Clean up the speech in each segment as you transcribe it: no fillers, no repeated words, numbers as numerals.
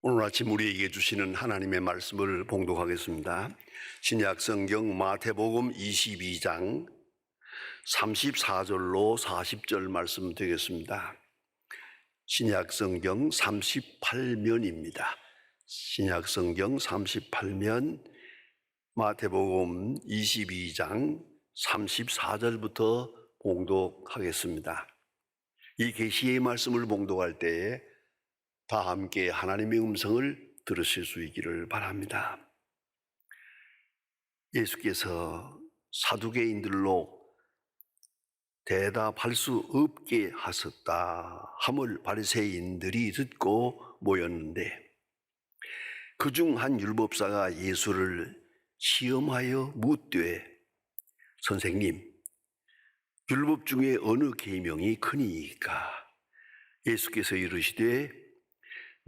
오늘 아침 우리에게 주시는 하나님의 말씀을 봉독하겠습니다. 신약 성경 마태복음 22장 34절로 40절 말씀 되겠습니다. 신약 성경 38면입니다. 신약 성경 38면 마태복음 22장 34절부터 봉독하겠습니다. 이 계시의 말씀을 봉독할 때에 다 함께 하나님의 음성을 들으실 수 있기를 바랍니다. 예수께서 사두개인들로 대답할 수 없게 하셨다 함을 바리새인들이 듣고 모였는데, 그중 한 율법사가 예수를 시험하여 묻되, 선생님, 율법 중에 어느 계명이 크니이까? 예수께서 이르시되,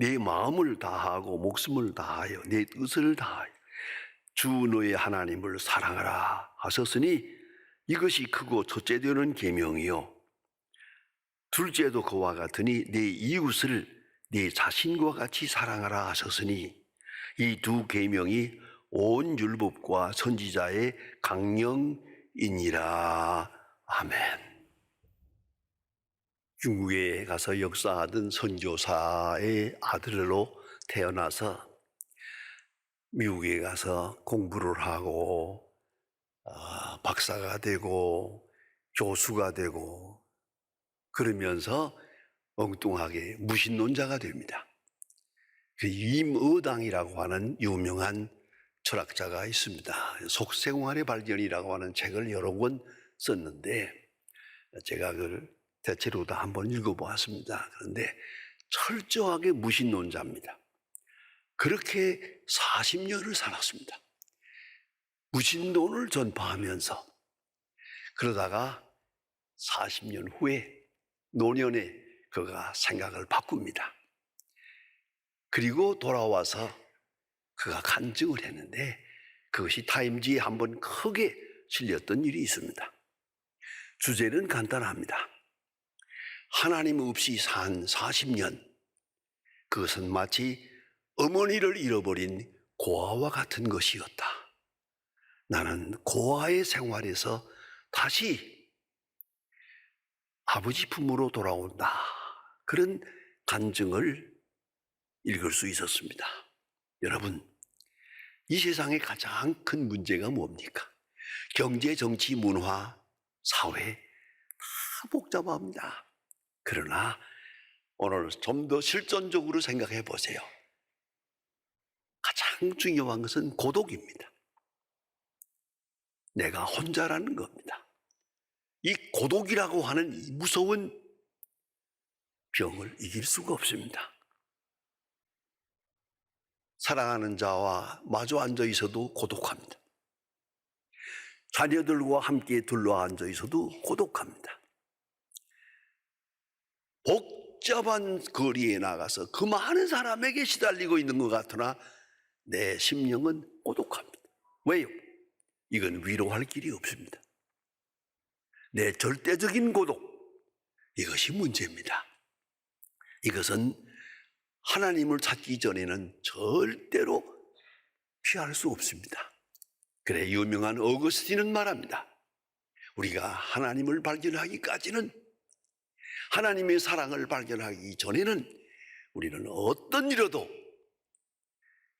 내 마음을 다하고 목숨을 다하여 내 뜻을 다하여 주 너의 하나님을 사랑하라 하셨으니 이것이 크고 첫째 되는 계명이요, 둘째도 그와 같으니 내 이웃을 내 자신과 같이 사랑하라 하셨으니 이 두 계명이 온 율법과 선지자의 강령이니라. 아멘. 중국에 가서 역사하던 선교사의 아들로 태어나서 미국에 가서 공부를 하고 박사가 되고 교수가 되고 그러면서 엉뚱하게 무신론자가 됩니다. 그 임의당이라고 하는 유명한 철학자가 있습니다. 속생활의 발견이라고 하는 책을 여러 권 썼는데 제가 그걸 대체로 다 한번 읽어보았습니다. 그런데 철저하게 무신론자입니다. 그렇게 40년을 살았습니다. 무신론을 전파하면서. 그러다가 40년 후에 노년에 그가 생각을 바꿉니다. 그리고 돌아와서 그가 간증을 했는데 그것이 타임지에 한번 크게 실렸던 일이 있습니다. 주제는 간단합니다. 하나님 없이 산 40년, 그것은 마치 어머니를 잃어버린 고아와 같은 것이었다. 나는 고아의 생활에서 다시 아버지 품으로 돌아온다. 그런 간증을 읽을 수 있었습니다. 여러분, 이 세상의 가장 큰 문제가 뭡니까? 경제, 정치, 문화, 사회 다 복잡합니다. 그러나 오늘 좀 더 실존적으로 생각해 보세요. 가장 중요한 것은 고독입니다. 내가 혼자라는 겁니다. 이 고독이라고 하는 이 무서운 병을 이길 수가 없습니다. 사랑하는 자와 마주 앉아 있어도 고독합니다. 자녀들과 함께 둘러앉아 있어도 고독합니다. 복잡한 거리에 나가서 그 많은 사람에게 시달리고 있는 것 같으나 내 심령은 고독합니다. 왜요? 이건 위로할 길이 없습니다. 내 절대적인 고독, 이것이 문제입니다. 이것은 하나님을 찾기 전에는 절대로 피할 수 없습니다. 그래, 유명한 어거스틴은 말합니다. 우리가 하나님을 발견하기까지는, 하나님의 사랑을 발견하기 전에는 우리는 어떤 일로도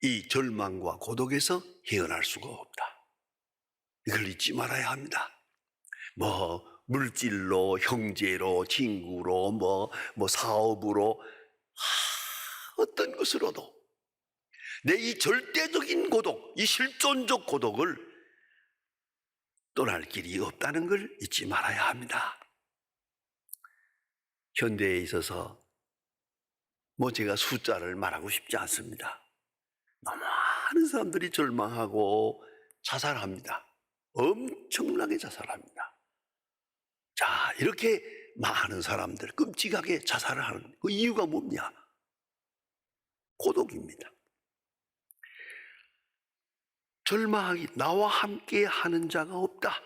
이 절망과 고독에서 헤어날 수가 없다. 이걸 잊지 말아야 합니다. 물질로, 형제로, 친구로, 사업으로, 어떤 것으로도 내 이 절대적인 고독, 이 실존적 고독을 떠날 길이 없다는 걸 잊지 말아야 합니다. 현대에 있어서 제가 숫자를 말하고 싶지 않습니다. 너무 많은 사람들이 절망하고 자살합니다. 엄청나게 자살합니다. 자, 이렇게 많은 사람들 끔찍하게 자살을 하는 그 이유가 뭐냐? 고독입니다. 절망하기, 나와 함께 하는 자가 없다.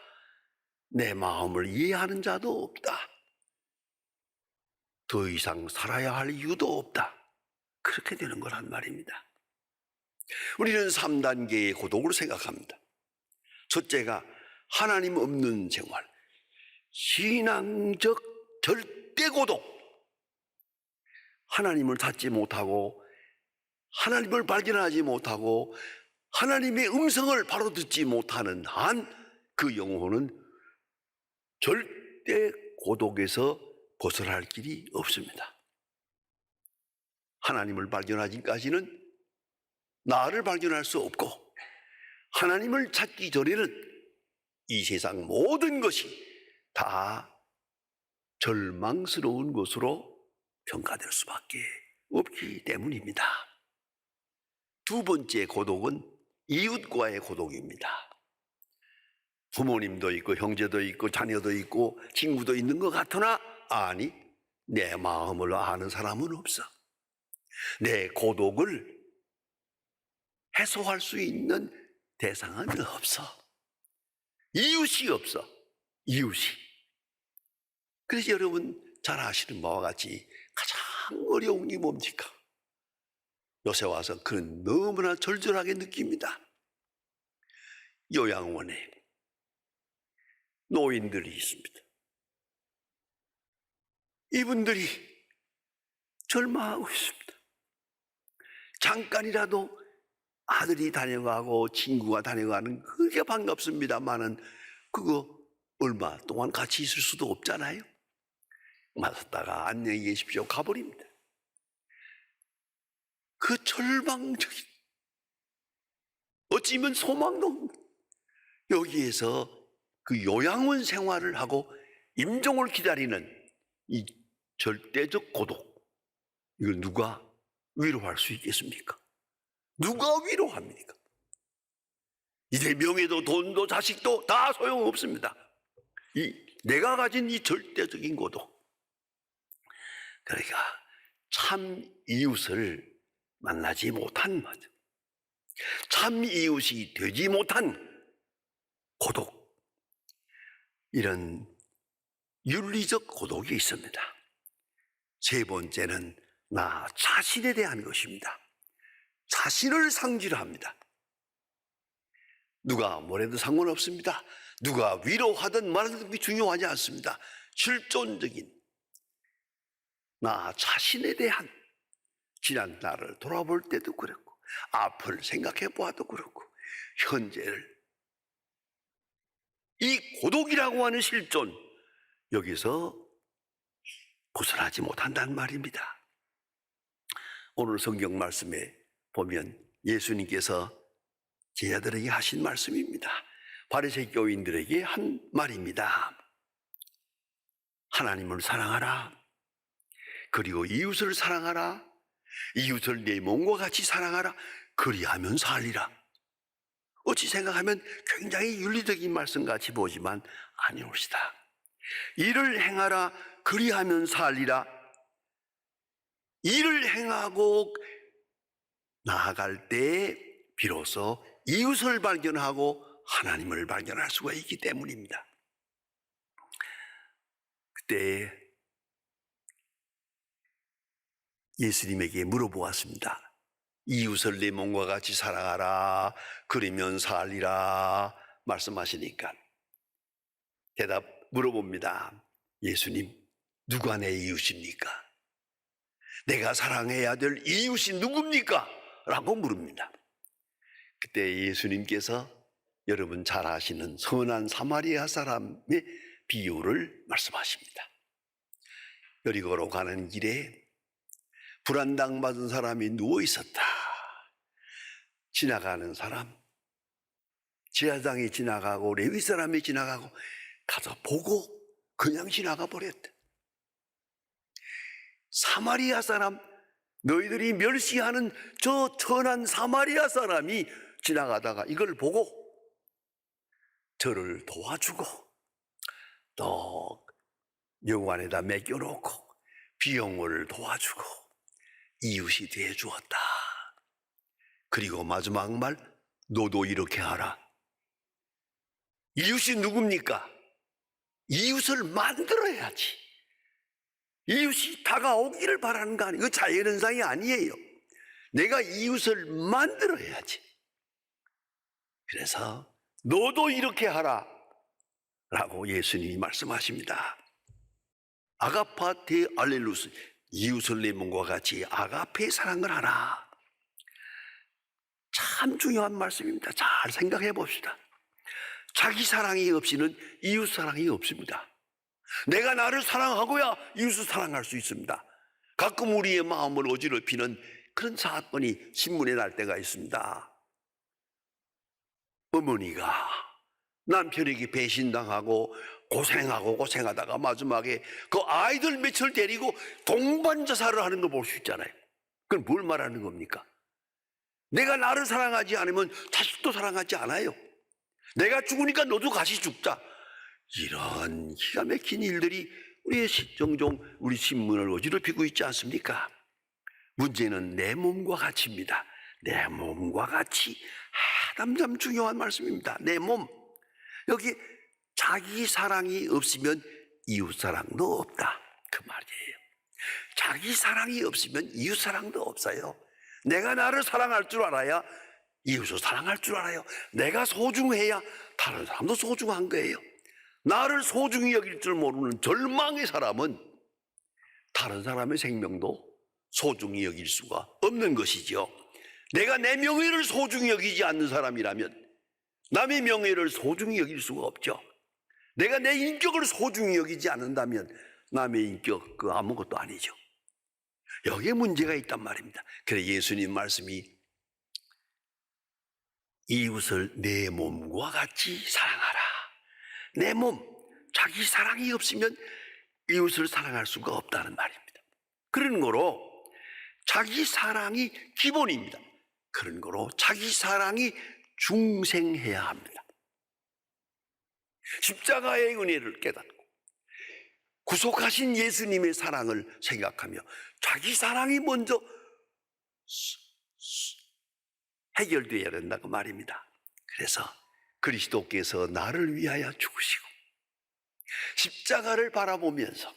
내 마음을 이해하는 자도 없다. 더 이상 살아야 할 이유도 없다. 그렇게 되는 거란 말입니다. 우리는 3단계의 고독을 생각합니다. 첫째가 하나님 없는 생활, 신앙적 절대 고독. 하나님을 찾지 못하고 하나님을 발견하지 못하고 하나님의 음성을 바로 듣지 못하는 한 그 영혼은 절대 고독에서 벗어날 길이 없습니다. 하나님을 발견하기까지는 나를 발견할 수 없고 하나님을 찾기 전에는 이 세상 모든 것이 다 절망스러운 것으로 평가될 수밖에 없기 때문입니다. 두 번째 고독은 이웃과의 고독입니다. 부모님도 있고 형제도 있고 자녀도 있고 친구도 있는 것 같으나 아니, 내 마음을 아는 사람은 없어. 내 고독을 해소할 수 있는 대상은 없어. 이웃이 없어. 이웃이. 그래서 여러분 잘 아시는 바와 같이 가장 어려운 게 뭡니까? 요새 와서 그는 너무나 절절하게 느낍니다. 요양원에 노인들이 있습니다. 이분들이 절망하고 있습니다. 잠깐이라도 아들이 다녀가고 친구가 다녀가는 그게 반갑습니다만은 그거 얼마 동안 같이 있을 수도 없잖아요. 맞았다가 안녕히 계십시오 가버립니다. 그 절망적인, 어찌면 소망도 없는 여기에서 그 요양원 생활을 하고 임종을 기다리는 이 절대적 고독, 이걸 누가 위로할 수 있겠습니까? 누가 위로합니까? 이제 명예도 돈도 자식도 다 소용없습니다. 내가 가진 이 절대적인 고독. 그러니까 참 이웃을 만나지 못한 거죠. 참 이웃이 되지 못한 고독. 이런 윤리적 고독이 있습니다. 세 번째는 나 자신에 대한 것입니다. 자신을 상실합니다. 누가 뭐래도 상관없습니다. 누가 위로하든 말하든 그게 중요하지 않습니다. 실존적인 나 자신에 대한, 지난 날을 돌아볼 때도 그렇고 앞을 생각해 보아도 그렇고 현재를, 이 고독이라고 하는 실존, 여기서 벗어나지 못한다는 말입니다. 오늘 성경 말씀에 보면 예수님께서 제자들에게 하신 말씀입니다. 바리새인 교인들에게 한 말입니다. 하나님을 사랑하라. 그리고 이웃을 사랑하라. 이웃을 내 몸과 같이 사랑하라. 그리하면 살리라. 어찌 생각하면 굉장히 윤리적인 말씀같이 보지만 아니옵시다. 이를 행하라. 그리하면 살리라. 이를 행하고 나아갈 때 비로소 이웃을 발견하고 하나님을 발견할 수가 있기 때문입니다. 그때 예수님에게 물어보았습니다. 이웃을 내 몸과 같이 사랑하라. 그러면 살리라. 말씀하시니까 대답 물어봅니다. 예수님, 누가 내 이웃입니까? 내가 사랑해야 될 이웃이 누굽니까? 라고 물습니다. 그때 예수님께서 여러분 잘 아시는 선한 사마리아 사람의 비유를 말씀하십니다. 여리고로 가는 길에 불안당 받은 사람이 누워 있었다. 지나가는 사람, 제사장이 지나가고 레위 사람이 지나가고 가서 보고 그냥 지나가 버렸다. 사마리아 사람, 너희들이 멸시하는 저 천한 사마리아 사람이 지나가다가 이걸 보고 저를 도와주고 또 여관에다 맡겨놓고 비용을 도와주고 이웃이 되어주었다. 그리고 마지막 말, 너도 이렇게 하라. 이웃이 누굽니까? 이웃을 만들어야지. 이웃이 다가오기를 바라는 거 아니에요. 이거 자연현상이 아니에요. 내가 이웃을 만들어야지. 그래서 너도 이렇게 하라 라고 예수님이 말씀하십니다. 아가파테 알렐루스, 이웃을 내 몸과 같이 아가페 사랑을 하라. 참 중요한 말씀입니다. 잘 생각해 봅시다. 자기 사랑이 없이는 이웃 사랑이 없습니다. 내가 나를 사랑하고야 이웃을 사랑할 수 있습니다. 가끔 우리의 마음을 어지럽히는 그런 사건이 신문에 날 때가 있습니다. 어머니가 남편에게 배신당하고 고생하다가 마지막에 그 아이들 몇을 데리고 동반자살을 하는 거 볼 수 있잖아요. 그건 뭘 말하는 겁니까? 내가 나를 사랑하지 않으면 자식도 사랑하지 않아요. 내가 죽으니까 너도 같이 죽자. 이런 기가 막힌 일들이 우리의 종종 우리 신문을 어지럽히고 있지 않습니까? 문제는 내 몸과 같이입니다. 내 몸과 같이. 참 중요한 말씀입니다. 내 몸. 여기 자기 사랑이 없으면 이웃 사랑도 없다. 그 말이에요. 자기 사랑이 없으면 이웃 사랑도 없어요. 내가 나를 사랑할 줄 알아야 이웃을 사랑할 줄 알아요. 내가 소중해야 다른 사람도 소중한 거예요. 나를 소중히 여길 줄 모르는 절망의 사람은 다른 사람의 생명도 소중히 여길 수가 없는 것이죠. 내가 내 명예를 소중히 여기지 않는 사람이라면 남의 명예를 소중히 여길 수가 없죠. 내가 내 인격을 소중히 여기지 않는다면 남의 인격 그 아무것도 아니죠. 여기에 문제가 있단 말입니다. 그래서 예수님 말씀이 이웃을 내 몸과 같이 사랑하라. 내 몸, 자기 사랑이 없으면 이웃을 사랑할 수가 없다는 말입니다. 그런 거로 자기 사랑이 기본입니다. 그런 거로 자기 사랑이 중생해야 합니다. 십자가의 은혜를 깨닫고 구속하신 예수님의 사랑을 생각하며 자기 사랑이 먼저 해결되어야 된다고 말입니다. 그래서 그리스도께서 나를 위하여 죽으시고 십자가를 바라보면서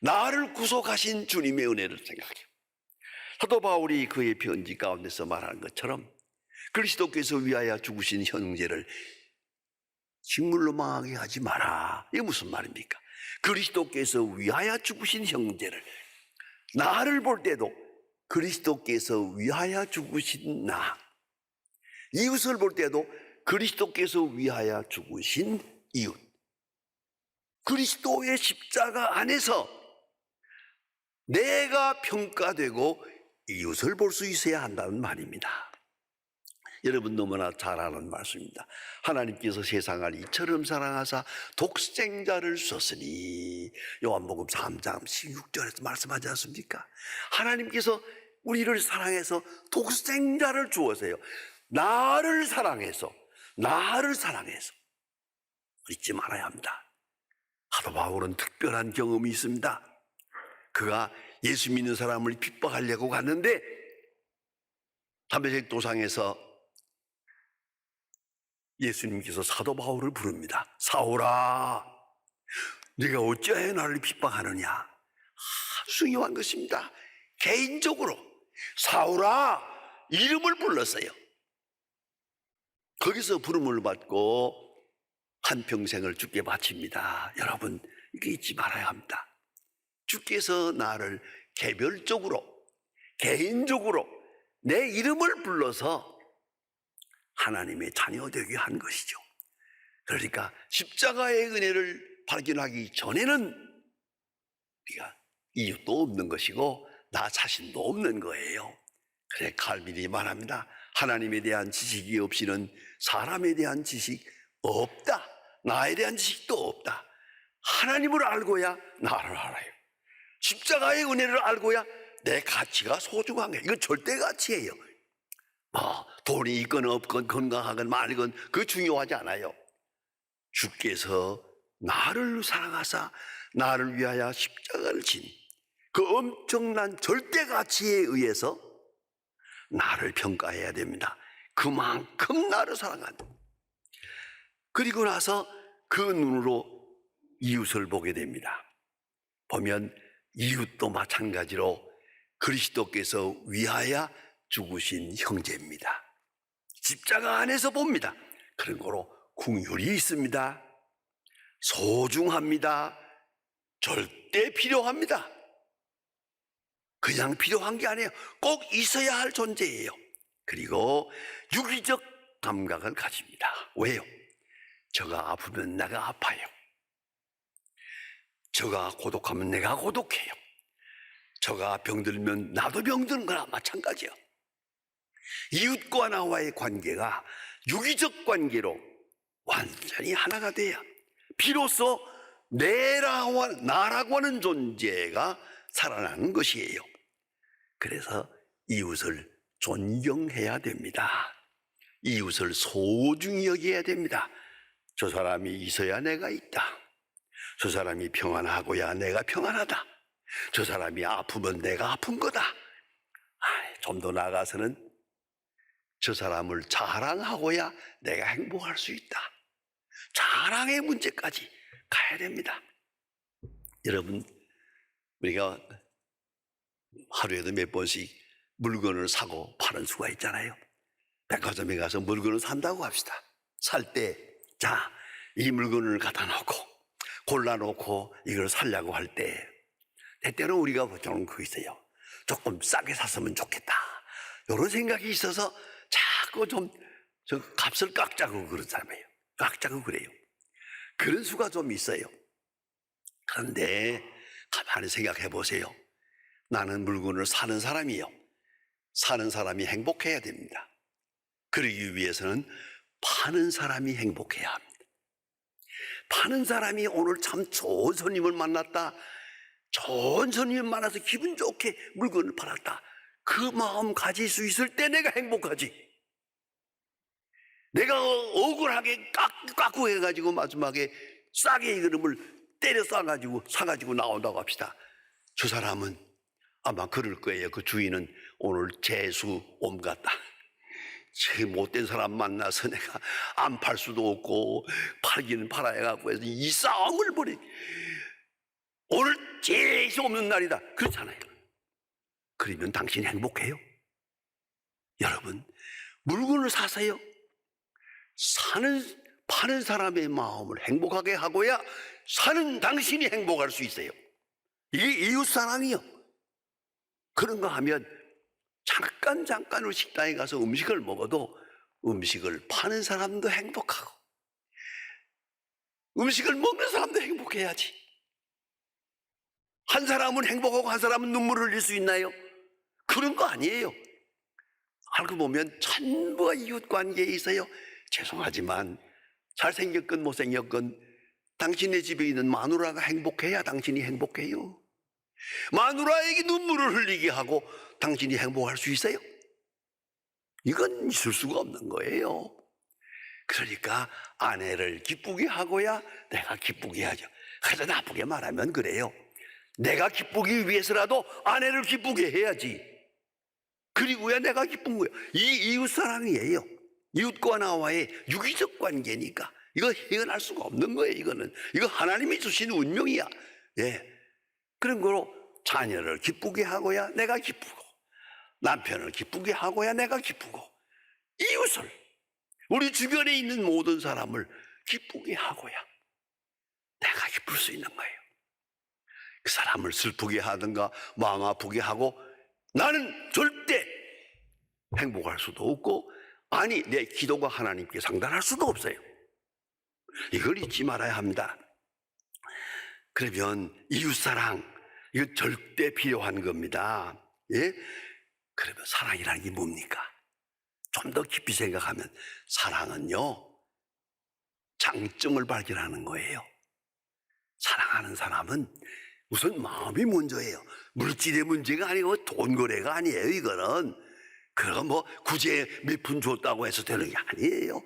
나를 구속하신 주님의 은혜를 생각해요. 사도 바울이 그의 편지 가운데서 말하는 것처럼 그리스도께서 위하여 죽으신 형제를 식물로 망하게 하지 마라. 이게 무슨 말입니까? 그리스도께서 위하여 죽으신 형제를, 나를 볼 때도 그리스도께서 위하여 죽으신 나, 이웃을 볼 때도 그리스도께서 위하여 죽으신 이웃, 그리스도의 십자가 안에서 내가 평가되고 이웃을 볼 수 있어야 한다는 말입니다. 여러분 너무나 잘 아는 말씀입니다. 하나님께서 세상을 이처럼 사랑하사 독생자를 주셨으니, 요한복음 3장 16절에서 말씀하지 않습니까? 하나님께서 우리를 사랑해서 독생자를 주었어요. 나를 사랑해서 잊지 말아야 합니다. 사도 바울은 특별한 경험이 있습니다. 그가 예수 믿는 사람을 핍박하려고 갔는데 담메색 도상에서 예수님께서 사도 바울을 부릅니다. 사울아, 네가 어찌하여 나를 핍박하느냐? 아주 중요한 것입니다. 개인적으로 사울아 이름을 불렀어요. 거기서 부름을 받고 한평생을 주께 바칩니다. 여러분 이거 잊지 말아야 합니다. 주께서 나를 개별적으로 개인적으로 내 이름을 불러서 하나님의 자녀 되게 한 것이죠. 그러니까 십자가의 은혜를 발견하기 전에는 우리가 이웃도 없는 것이고 나 자신도 없는 거예요. 그래 칼빈이 말합니다. 하나님에 대한 지식이 없이는 사람에 대한 지식 없다. 나에 대한 지식도 없다. 하나님을 알고야 나를 알아요. 십자가의 은혜를 알고야 내 가치가 소중한 거예요. 이건 절대 가치예요. 돈이 있건 없건 건강하건 말건 그거 중요하지 않아요. 주께서 나를 사랑하사 나를 위하여 십자가를 진 그 엄청난 절대 가치에 의해서 나를 평가해야 됩니다. 그만큼 나를 사랑한다. 그리고 나서 그 눈으로 이웃을 보게 됩니다. 보면 이웃도 마찬가지로 그리스도께서 위하여 죽으신 형제입니다. 십자가 안에서 봅니다. 그런 거로 긍휼이 있습니다. 소중합니다. 절대 필요합니다. 그냥 필요한 게 아니에요. 꼭 있어야 할 존재예요. 그리고 유기적 감각을 가집니다. 왜요? 저가 아프면 내가 아파요. 저가 고독하면 내가 고독해요. 저가 병들면 나도 병드는 거나 마찬가지예요. 이웃과 나와의 관계가 유기적 관계로 완전히 하나가 돼야 비로소 나라고 하는 존재가 살아나는 것이에요. 그래서 이웃을 존경해야 됩니다. 이웃을 소중히 여겨야 됩니다. 저 사람이 있어야 내가 있다. 저 사람이 평안하고야 내가 평안하다. 저 사람이 아프면 내가 아픈 거다. 좀 더 나아가서는 저 사람을 자랑하고야 내가 행복할 수 있다. 자랑의 문제까지 가야 됩니다. 여러분, 우리가 하루에도 몇 번씩 물건을 사고 파는 수가 있잖아요. 백화점에 가서 물건을 산다고 합시다. 살 때, 자, 이 물건을 갖다 놓고 골라놓고 이걸 살려고 할 때 때때로 우리가 보통 그거 있어요. 조금 싸게 샀으면 좋겠다. 이런 생각이 있어서 자꾸 좀 저 값을 깎자고 그러잖아요. 깎자고 그래요. 그런 수가 좀 있어요. 그런데 가만히 생각해 보세요. 나는 물건을 사는 사람이요. 사는 사람이 행복해야 됩니다. 그러기 위해서는 파는 사람이 행복해야 합니다. 파는 사람이 오늘 참 좋은 손님을 만났다. 좋은 손님을 만나서 기분 좋게 물건을 팔았다. 그 마음 가질 수 있을 때 내가 행복하지. 내가 억울하게 깎고 해가지고 마지막에 싸게 이름을 때려 싸가지고 사가지고 나온다고 합시다. 저 사람은 아마 그럴 거예요. 그 주인은 오늘 재수 옴 같다. 제 못된 사람 만나서 내가 안 팔 수도 없고 팔기는 팔아야 갖고 해서 이 싸움을 벌이. 오늘 재수 없는 날이다. 그렇잖아요. 그러면 당신이 행복해요? 여러분, 물건을 사세요. 파는 사람의 마음을 행복하게 하고야 사는 당신이 행복할 수 있어요. 이게 이웃사랑이요. 그런가 하면 잠깐으로 식당에 가서 음식을 먹어도 음식을 파는 사람도 행복하고 음식을 먹는 사람도 행복해야지. 한 사람은 행복하고 한 사람은 눈물을 흘릴 수 있나요? 그런 거 아니에요. 알고 보면 전부가 이웃관계에 있어요. 죄송하지만 잘생겼건 못생겼건 당신의 집에 있는 마누라가 행복해야 당신이 행복해요. 마누라에게 눈물을 흘리게 하고 당신이 행복할 수 있어요? 이건 있을 수가 없는 거예요. 그러니까 아내를 기쁘게 하고야 내가 기쁘게 하죠. 그래서 나쁘게 말하면 그래요. 내가 기쁘기 위해서라도 아내를 기쁘게 해야지. 그리고야 내가 기쁜 거예요. 이 이웃사랑이에요. 이웃과 나와의 유기적 관계니까 이거 헤어날 수가 없는 거예요. 이거 하나님이 주신 운명이야. 예. 그런 거로 자녀를 기쁘게 하고야 내가 기쁘고 남편을 기쁘게 하고야 내가 기쁘고 이웃을 우리 주변에 있는 모든 사람을 기쁘게 하고야 내가 기쁠 수 있는 거예요. 그 사람을 슬프게 하든가 마음 아프게 하고 나는 절대 행복할 수도 없고 아니 내 기도가 하나님께 상달할 수도 없어요. 이걸 잊지 말아야 합니다. 그러면 이웃사랑 이거 절대 필요한 겁니다. 예? 그러면 사랑이라는 게 뭡니까? 좀 더 깊이 생각하면 사랑은요 장점을 발견하는 거예요. 사랑하는 사람은 우선 마음이 먼저예요. 물질의 문제가 아니고 돈 거래가 아니에요. 이거는 그거 뭐 구제 몇 푼 줬다고 해서 되는 게 아니에요.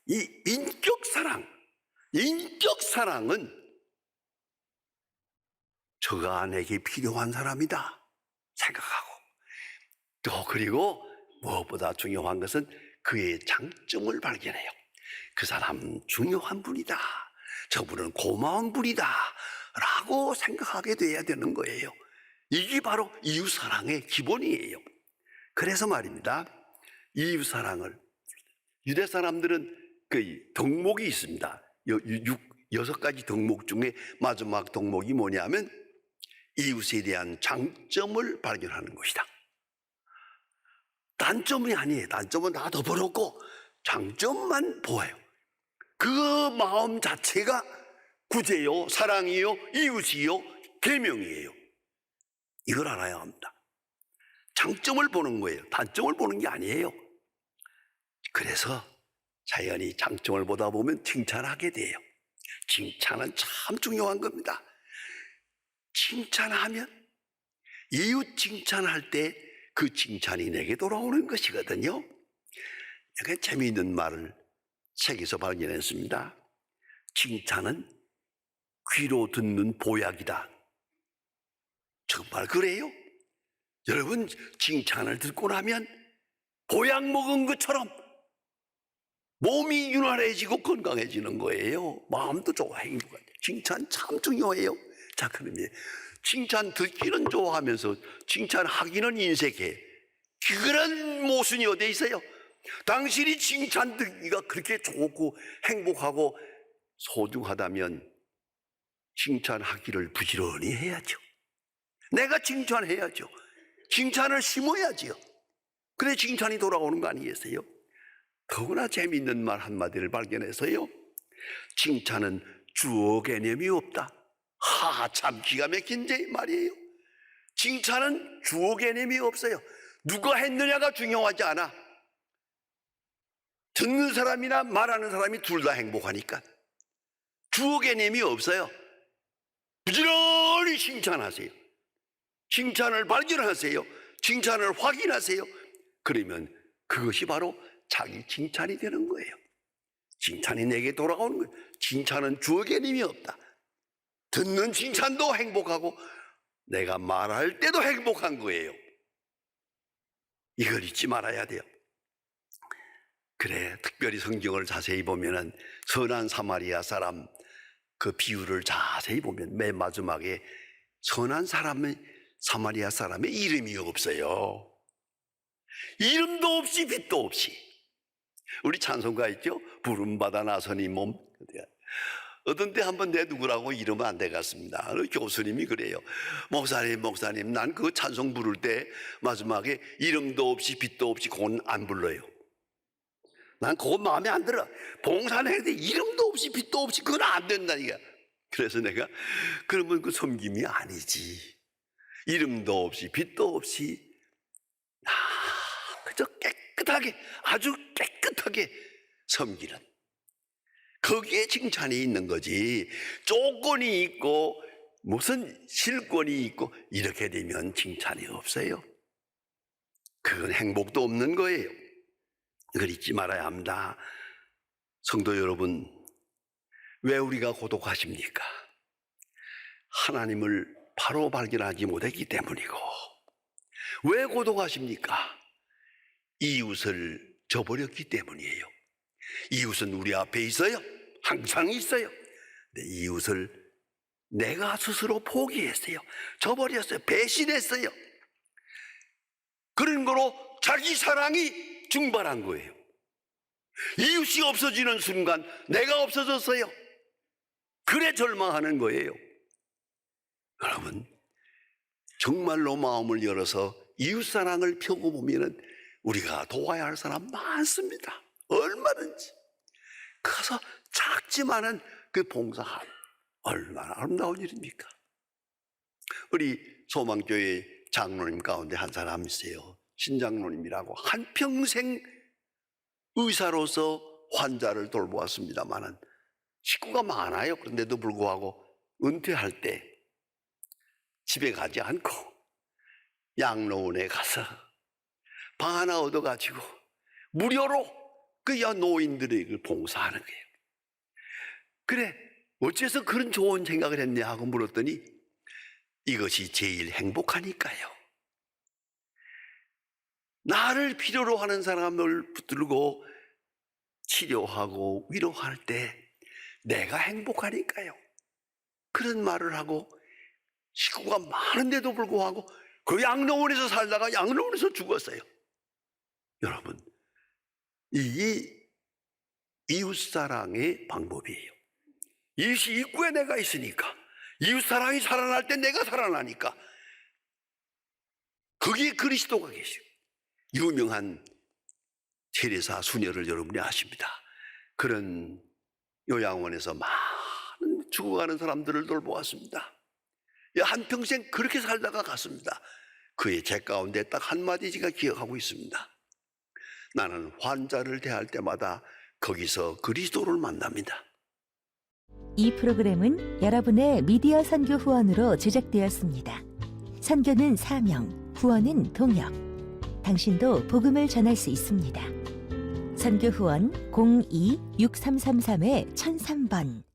이 인격 사랑은 저가 내게 필요한 사람이다 생각하고 또 그리고 무엇보다 중요한 것은 그의 장점을 발견해요. 그 사람 중요한 분이다. 저분은 고마운 분이다 라고 생각하게 돼야 되는 거예요. 이게 바로 이웃사랑의 기본이에요. 그래서 말입니다. 이웃 사랑을, 유대 사람들은 그 덕목이 있습니다. 여섯 가지 덕목 중에 마지막 덕목이 뭐냐면 이웃에 대한 장점을 발견하는 것이다. 단점이 아니에요. 단점은 다 덮어놓고 장점만 보아요. 그 마음 자체가 구제요, 사랑이요, 이웃이요, 계명이에요. 이걸 알아야 합니다. 장점을 보는 거예요. 단점을 보는 게 아니에요. 그래서 자연히 장점을 보다 보면 칭찬하게 돼요. 칭찬은 참 중요한 겁니다. 칭찬하면, 이웃 칭찬할 때 그 칭찬이 내게 돌아오는 것이거든요. 약간 재미있는 말을 책에서 발견했습니다. 칭찬은 귀로 듣는 보약이다. 정말 그래요? 여러분, 칭찬을 듣고 나면 보약 먹은 것처럼 몸이 윤활해지고 건강해지는 거예요. 마음도 좋아, 행복하죠. 칭찬 참 중요해요. 자, 그러면 칭찬 듣기는 좋아하면서 칭찬하기는 인색해. 그런 모순이 어디에 있어요? 당신이 칭찬 듣기가 그렇게 좋고 행복하고 소중하다면 칭찬하기를 부지런히 해야죠. 내가 칭찬해야죠. 칭찬을 심어야지요. 그래 칭찬이 돌아오는 거 아니겠어요? 더구나 재미있는 말 한마디를 발견해서요. 칭찬은 주어 개념이 없다. 참 기가 막힌 말이에요. 칭찬은 주어 개념이 없어요. 누가 했느냐가 중요하지 않아. 듣는 사람이나 말하는 사람이 둘 다 행복하니까. 주어 개념이 없어요. 부지런히 칭찬하세요. 칭찬을 발견하세요. 칭찬을 확인하세요. 그러면 그것이 바로 자기 칭찬이 되는 거예요. 칭찬이 내게 돌아오는 거예요. 칭찬은 주어 개념이 없다. 듣는 칭찬도 행복하고 내가 말할 때도 행복한 거예요. 이걸 잊지 말아야 돼요. 그래, 특별히 성경을 자세히 보면은 선한 사마리아 사람 그 비유를 자세히 보면 맨 마지막에 선한 사람의 사마리아 사람의 이름이 없어요. 이름도 없이 빛도 없이. 우리 찬송가 있죠? 부름받아 나서니 몸. 어떤 때 한번 내 누구라고 이러면 안 되겠습니다. 교수님이 그래요. 목사님, 난 그 찬송 부를 때 마지막에 이름도 없이 빛도 없이 그건 안 불러요. 난 그거 마음에 안 들어. 봉사는 해야 돼. 이름도 없이 빛도 없이 그건 안 된다니까. 그래서 내가 그러면 그 섬김이 아니지. 이름도 없이 빛도 없이 그저 깨끗하게, 아주 깨끗하게 섬기는, 거기에 칭찬이 있는 거지. 조건이 있고 무슨 실권이 있고 이렇게 되면 칭찬이 없어요. 그건 행복도 없는 거예요. 이걸 잊지 말아야 합니다. 성도 여러분, 왜 우리가 고독하십니까? 하나님을 바로 발견하지 못했기 때문이고. 왜 고독하십니까? 이웃을 저버렸기 때문이에요. 이웃은 우리 앞에 있어요. 항상 있어요. 근데 이웃을 내가 스스로 포기했어요. 저버렸어요. 배신했어요. 그런 거로 자기 사랑이 증발한 거예요. 이웃이 없어지는 순간 내가 없어졌어요. 그래 절망하는 거예요. 여러분, 정말로 마음을 열어서 이웃 사랑을 펴고 보면은 우리가 도와야 할 사람 많습니다. 얼마든지. 가서 작지만은 그 봉사함 얼마나 아름다운 일입니까? 우리 소망교회 장로님 가운데 한 사람 있어요. 신장로님이라고 한평생 의사로서 환자를 돌보았습니다만은 식구가 많아요. 그런데도 불구하고 은퇴할 때 집에 가지 않고 양로원에 가서 방 하나 얻어가지고 무료로 그 노인들에게 봉사하는 거예요. 그래, 어째서 그런 좋은 생각을 했냐 하고 물었더니 이것이 제일 행복하니까요. 나를 필요로 하는 사람을 붙들고 치료하고 위로할 때 내가 행복하니까요. 그런 말을 하고 식구가 많은데도 불구하고 그 양로원에서 살다가 양로원에서 죽었어요. 여러분, 이게 이웃사랑의 방법이에요. 이웃이 입구에 내가 있으니까, 이웃사랑이 살아날 때 내가 살아나니까, 거기에 그리스도가 계시고, 유명한 테레사 수녀를 여러분이 아십니다. 그런 요양원에서 많은 죽어가는 사람들을 돌보았습니다. 한평생 그렇게 살다가 갔습니다. 그의 책 가운데 딱 한마디 제가 기억하고 있습니다. 나는 환자를 대할 때마다 거기서 그리스도를 만납니다. 이 프로그램은 여러분의 미디어 선교 후원으로 제작되었습니다. 선교는 사명, 후원은 동역. 당신도 복음을 전할 수 있습니다. 선교 후원 02-6333-1003번